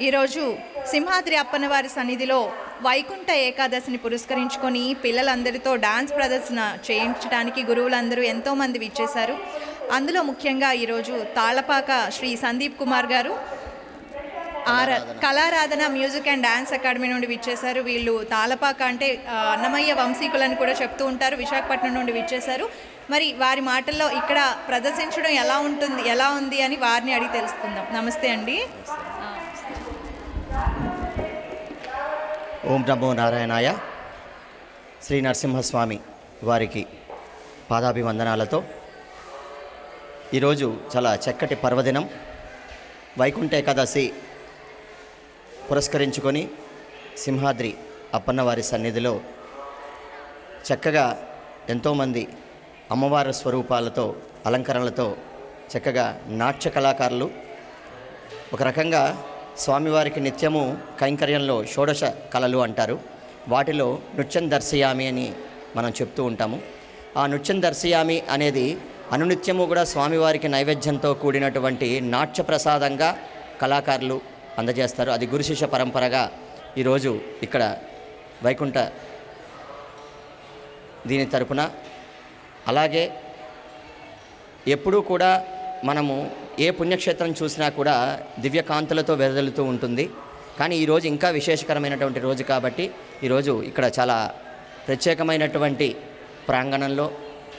ఈరోజు సింహాద్రి అప్పన్నవారి సన్నిధిలో వైకుంఠ ఏకాదశిని పురస్కరించుకొని పిల్లలందరితో డాన్స్ ప్రదర్శన చేయించడానికి గురువులందరూ ఎంతోమంది విచ్చేశారు. అందులో ముఖ్యంగా ఈరోజు తాళపాక శ్రీ సందీప్ కుమార్ గారు కళారాధన మ్యూజిక్ అండ్ డ్యాన్స్ అకాడమీ నుండి విచ్చేశారు. వీళ్ళు తాళపాక అంటే అన్నమయ్య వంశీకులని కూడా చెప్తూ ఉంటారు. విశాఖపట్నం నుండి విచ్చేశారు. మరి వారి మాటల్లో ఇక్కడ ప్రదర్శించడం ఎలా ఉంది అని వారిని అడిగి తెలుసుకుందాం. నమస్తే అండి. ఓం నమో నారాయణాయ. శ్రీ నరసింహస్వామి వారికి పాదాభివందనాలతో ఈరోజు చాలా చక్కటి పర్వదినం వైకుంఠ ఏకాదశి పురస్కరించుకొని సింహాద్రి అప్పన్నవారి సన్నిధిలో చక్కగా ఎంతోమంది అమ్మవారి స్వరూపాలతో అలంకరణలతో చక్కగా నాట్య కళాకారులు ఒక రకంగా స్వామివారికి నిత్యము కైంకర్యంలో షోడశ కళలు అంటారు. వాటిలో నృత్యం దర్శయామి అని మనం చెప్తూ ఉంటాము. ఆ నృత్యం దర్శయామి అనేది అనునిత్యము కూడా స్వామివారికి నైవేద్యంతో కూడినటువంటి నాట్య ప్రసాదంగా కళాకారులు అందజేస్తారు. అది గురు శిష్య పరంపరగా ఈరోజు ఇక్కడ వైకుంఠ దీని తరపున అలాగే ఎప్పుడూ కూడా మనము ఏ పుణ్యక్షేత్రం చూసినా కూడా దివ్యకాంతులతో వెదజల్లుతూ ఉంటుంది. కానీ ఈరోజు ఇంకా విశేషకరమైనటువంటి రోజు కాబట్టి ఈరోజు ఇక్కడ చాలా ప్రత్యేకమైనటువంటి ప్రాంగణంలో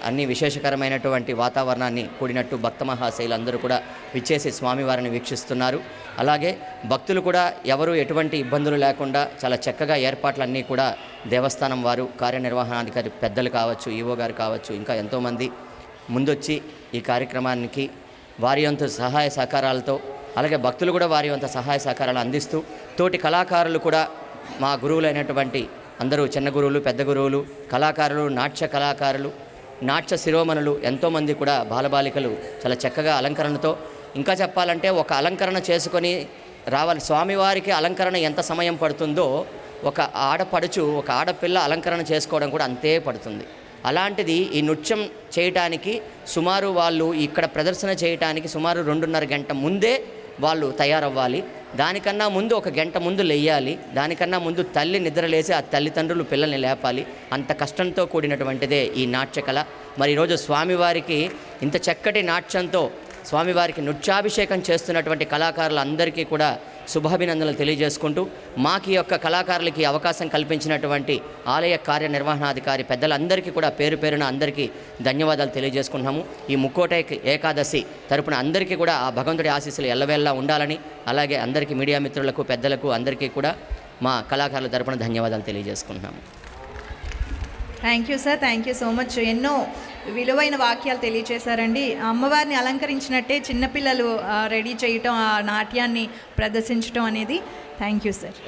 అన్ని విశేషకరమైనటువంటి వాతావరణాన్ని కూడినట్టు భక్త మహాశైలందరూ కూడా విచ్చేసి స్వామివారిని వీక్షిస్తున్నారు. అలాగే భక్తులు కూడా ఎవరు ఎటువంటి ఇబ్బందులు లేకుండా చాలా చక్కగా ఏర్పాట్లన్నీ కూడా దేవస్థానం వారు కార్యనిర్వహణాధికారి పెద్దలు కావచ్చు, ఈవో గారు కావచ్చు, ఇంకా ఎంతోమంది ముందొచ్చి ఈ కార్యక్రమానికి వారి వంతు సహాయ సహకారాలతో అలాగే భక్తులు కూడా వారి వంతు సహాయ సహకారాలు అందిస్తూ తోటి కళాకారులు కూడా మా గురువులైనటువంటి అందరూ చిన్న గురువులు, పెద్ద గురువులు, కళాకారులు, నాట్య కళాకారులు, నాట్య శిరోమణులు ఎంతోమంది కూడా బాలబాలికలు చాలా చక్కగా అలంకరణతో ఇంకా చెప్పాలంటే ఒక అలంకరణ చేసుకొని రావాలి. స్వామివారికి అలంకరణ ఎంత సమయం పడుతుందో ఒక ఆడపడుచు ఒక ఆడపిల్ల అలంకరణ చేసుకోవడం కూడా అంతే పడుతుంది. అలాంటిది ఈ నృత్యం చేయటానికి సుమారు వాళ్ళు ఇక్కడ ప్రదర్శన చేయటానికి సుమారు 2.5 గంట ముందే వాళ్ళు తయారవ్వాలి. దానికన్నా ముందు 1 గంట ముందు లేయాలి. దానికన్నా ముందు తల్లి నిద్రలేసి ఆ తల్లిదండ్రులు పిల్లల్ని లేపాలి. అంత కష్టంతో కూడినటువంటిదే ఈ నాట్యకళ. మరి ఈరోజు స్వామివారికి ఇంత చక్కటి నాట్యంతో స్వామివారికి నృత్యాభిషేకం చేస్తున్నటువంటి కళాకారులందరికీ కూడా శుభాభినందనలు తెలియజేసుకుంటూ మాకు ఈ యొక్క కళాకారులకి అవకాశం కల్పించినటువంటి ఆలయ కార్యనిర్వహణాధికారి పెద్దలందరికీ కూడా పేరు పేరున అందరికీ ధన్యవాదాలు తెలియజేసుకుంటున్నాము. ఈ ముక్కోట ఏకాదశి తరపున అందరికీ కూడా ఆ భగవంతుడి ఆశీస్సులు ఎల్లవేళలా ఉండాలని అలాగే అందరికీ మీడియా మిత్రులకు పెద్దలకు అందరికీ కూడా మా కళాకారుల తరపున ధన్యవాదాలు తెలియజేసుకుంటున్నాము. Thank you sir. Thank you so much. ఎన్నో విలువైన వాక్యాలు తెలియచేశారండి. అమ్మవారిని అలంకరించినట్టే చిన్నపిల్లలు రెడీ చేయటం, ఆ నాట్యాన్ని ప్రదర్శించడం అనేది. Thank you sir.